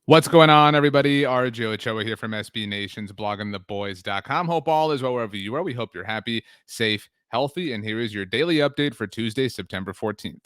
What's going on, everybody? RJ Ochoa here from SB Nation's bloggingtheboys.com. Hope all is well wherever you are. We hope you're happy, safe, healthy, and here is your daily update for Tuesday, September 14th.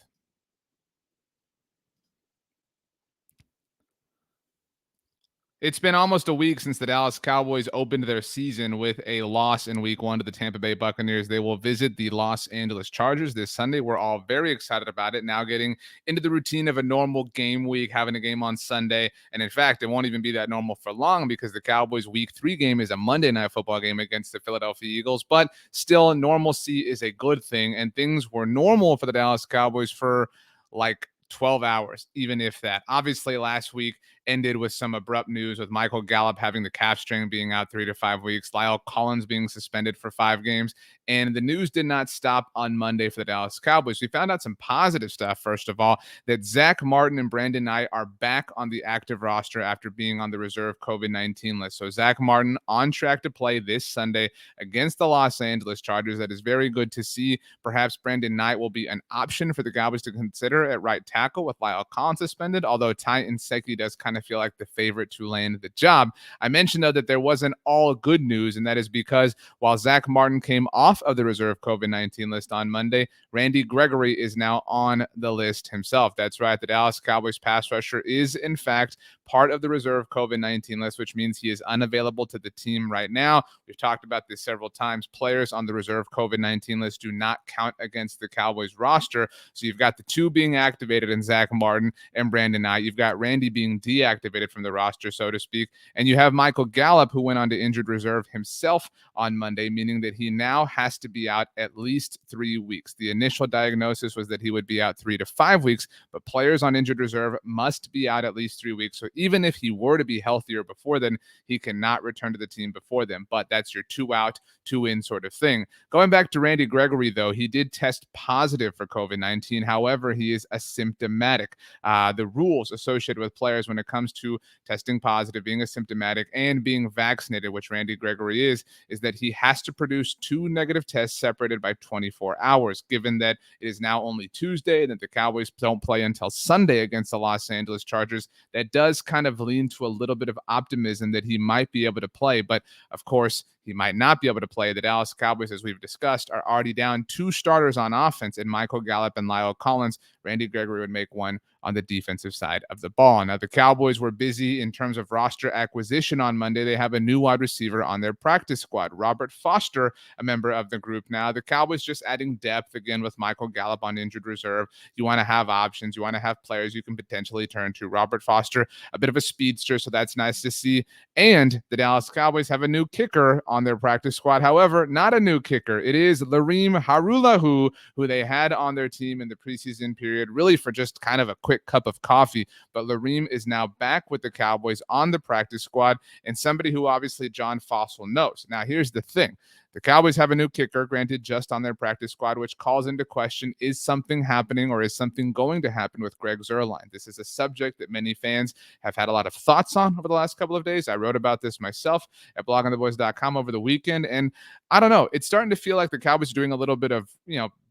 It's been almost a week since the Dallas Cowboys opened their season with a loss in week one to the Tampa Bay Buccaneers. They will visit the Los Angeles Chargers this Sunday. We're all very excited about it. Now getting into the routine of a normal game week, having a game on Sunday. And in fact, it won't even be that normal for long because the Cowboys' week 3 game is a Monday night football game against the Philadelphia Eagles. But still, normalcy is a good thing. And things were normal for the Dallas Cowboys for like 12 hours, even if that. Obviously, last week ended with some abrupt news with Michael Gallup having the calf strain, being out 3 to 5 weeks, Lyle Collins being suspended for 5 games. And the news did not stop on Monday for the Dallas Cowboys. We found out some positive stuff, first of all, that Zack Martin and Brandon Knight are back on the active roster after being on the reserve COVID-19 list. So Zack Martin on track to play this Sunday against the Los Angeles Chargers. That is very good to see. Perhaps Brandon Knight will be an option for the Cowboys to consider at right tackle with Lyle Collins suspended, although Ty Nsekhe does kind of feel like the favorite to land the job. I mentioned, though, that there wasn't all good news, and that is because while Zack Martin came off of the reserve COVID-19 list on Monday, Randy Gregory is now on the list himself. That's right. The Dallas Cowboys pass rusher is, in fact, part of the reserve COVID-19 list, which means he is unavailable to the team right now. We've talked about this several times. Players on the reserve COVID-19 list do not count against the Cowboys roster. So you've got the two being activated in Zack Martin and Brandon Knight. You've got Randy being deactivated from the roster, so to speak. And you have Michael Gallup, who went on to injured reserve himself on Monday, meaning that he now has to be out at least 3 weeks. The initial diagnosis was that he would be out 3 to 5 weeks, but players on injured reserve must be out at least 3 weeks. So even if he were to be healthier before then, he cannot return to the team before then. But that's your 2 out, 2 in sort of thing. Going back to Randy Gregory, though, he did test positive for COVID-19. However, he is asymptomatic. The rules associated with players when it comes to testing positive, being asymptomatic, and being vaccinated, which Randy Gregory is that he has to produce 2 negative tests separated by 24 hours. Given that it is now only Tuesday and that the Cowboys don't play until Sunday against the Los Angeles Chargers, that does kind of lean to a little bit of optimism that he might be able to play. But of course, he might not be able to play. The Dallas Cowboys, as we've discussed, are already down 2 starters on offense in Michael Gallup and Lyle Collins. Randy Gregory would make one on the defensive side of the ball. Now, the Cowboys were busy in terms of roster acquisition on Monday. They have a new wide receiver on their practice squad, Robert Foster, a member of the group now. The Cowboys just adding depth again with Michael Gallup on injured reserve. You want to have options. You want to have players you can potentially turn to. Robert Foster, a bit of a speedster, so that's nice to see. And the Dallas Cowboys have a new kicker on their practice squad. However, not a new kicker. It is Lareem Harulahu, who they had on their team in the preseason period, really for just kind of a quick cup of coffee. But Lareem is now back with the Cowboys on the practice squad, and somebody who obviously John Fossil knows. Now, here's the thing. The Cowboys have a new kicker, granted just on their practice squad, which calls into question, is something happening or is something going to happen with Greg Zuerlein? This is a subject that many fans have had a lot of thoughts on over the last couple of days. I wrote about this myself at bloggingtheboys.com over the weekend, and I don't know. It's starting to feel like the Cowboys are doing a little bit of,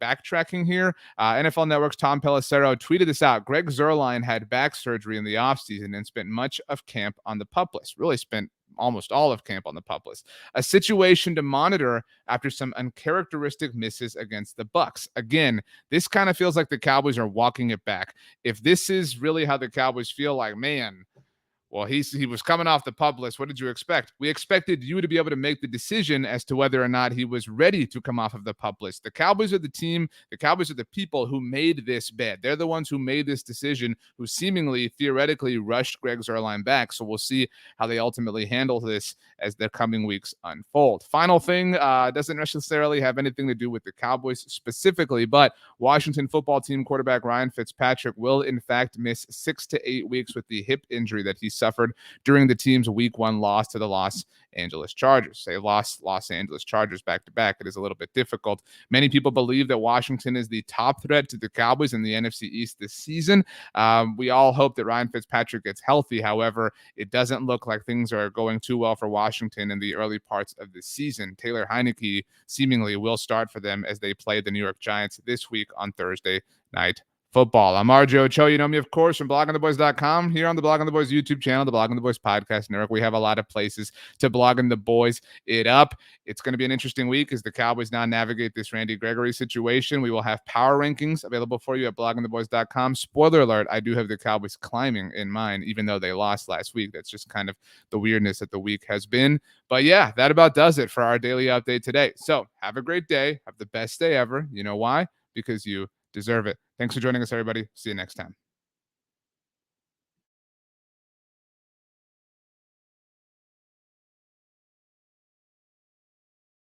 backtracking here. NFL Network's Tom Pelissero tweeted this out. Greg Zuerlein had back surgery in the offseason and spent much of camp on the PUP list, really spent almost all of camp on the PUP list. A situation to monitor after some uncharacteristic misses against the Bucs. Again, this kind of feels like the Cowboys are walking it back. If this is really how the Cowboys feel, like, man, well, he was coming off the PUP list. What did you expect? We expected you to be able to make the decision as to whether or not he was ready to come off of the PUP list. The Cowboys are the team. The Cowboys are the people who made this bet. They're the ones who made this decision, who seemingly, theoretically, rushed Greg Zuerlein back. So we'll see how they ultimately handle this as the coming weeks unfold. Final thing, doesn't necessarily have anything to do with the Cowboys specifically, but Washington football team quarterback Ryan Fitzpatrick will, in fact, miss 6 to 8 weeks with the hip injury that he suffered during the team's week 1 loss to the Los Angeles Chargers. They lost Los Angeles Chargers back to back. It is a little bit difficult. Many people believe that Washington is the top threat to the Cowboys in the NFC East this season. We all hope that Ryan Fitzpatrick gets healthy. However, it doesn't look like things are going too well for Washington in the early parts of the season. Taylor Heineke seemingly will start for them as they play the New York Giants this week on Thursday Night football. I'm RJ Ochoa. You know me, of course, from bloggingtheboys.com. Here on the Blogging the Boys YouTube channel, the Blogging the Boys podcast network. We have a lot of places to Blogging the Boys it up. It's going to be an interesting week as the Cowboys now navigate this Randy Gregory situation. We will have power rankings available for you at bloggingtheboys.com. Spoiler alert, I do have the Cowboys climbing in mind, even though they lost last week. That's just kind of the weirdness that the week has been. But yeah, that about does it for our daily update today. So have a great day. Have the best day ever. You know why? Because you deserve it. Thanks for joining us, everybody. See you next time.